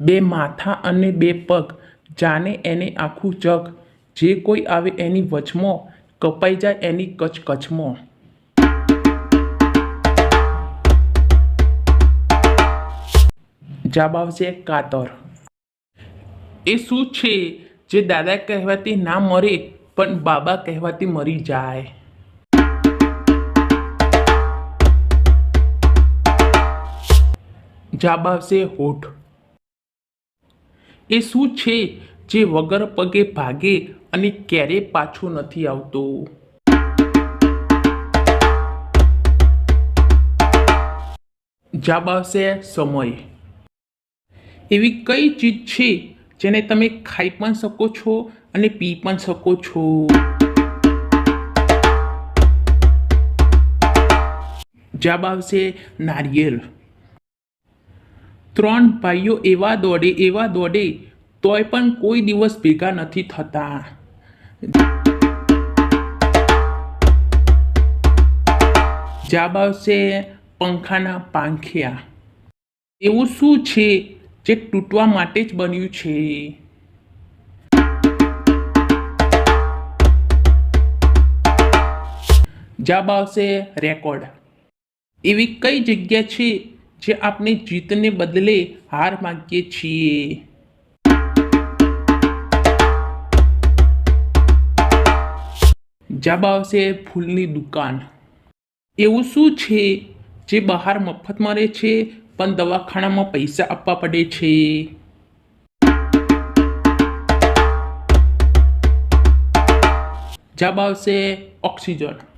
બે માથા અને બે પગ, જાને એને આખું જગ, જે કોઈ આવે એની વચમાં, કપાઈ જાય એની કચકચમાં. જવાબ આવશે કાતર. એ શું છે જે દાદા કહેવાથી ના મરે પણ બાબા કહેવાથી મરી જાય? જવાબ આવશે હોઠ. એ શું છે જે વગર પગે ભાગે અને ક્યારેય પાછું નથી આવતું? જવાબ આવશે સમય. એવી કઈ ચીજ છે જેને તમે ખાઈ પણ શકો છો અને પી પણ શકો છો? જવાબ આવશે નારિયેળ. 3 ભાઈઓ એવા દોડે તોય પણ કોઈ દિવસ ભેગા નથી થતા. જવાબ આવશે પંખાના પાંખિયા. એવું શું છે જે તૂટવા માટે જ બન્યું છે? જવાબ આવશે રેકોર્ડ. એવી કઈ જગ્યા છે જે આપણે જીતને બદલે હાર માગીએ છીએ? જવાબ આવશે ફૂલની દુકાન. એવું શું છે જે બહાર મફત મળે છે પણ દવાખાનામાં પૈસા આપવા પડે છે? જવાબ આવશે ઓક્સિજન.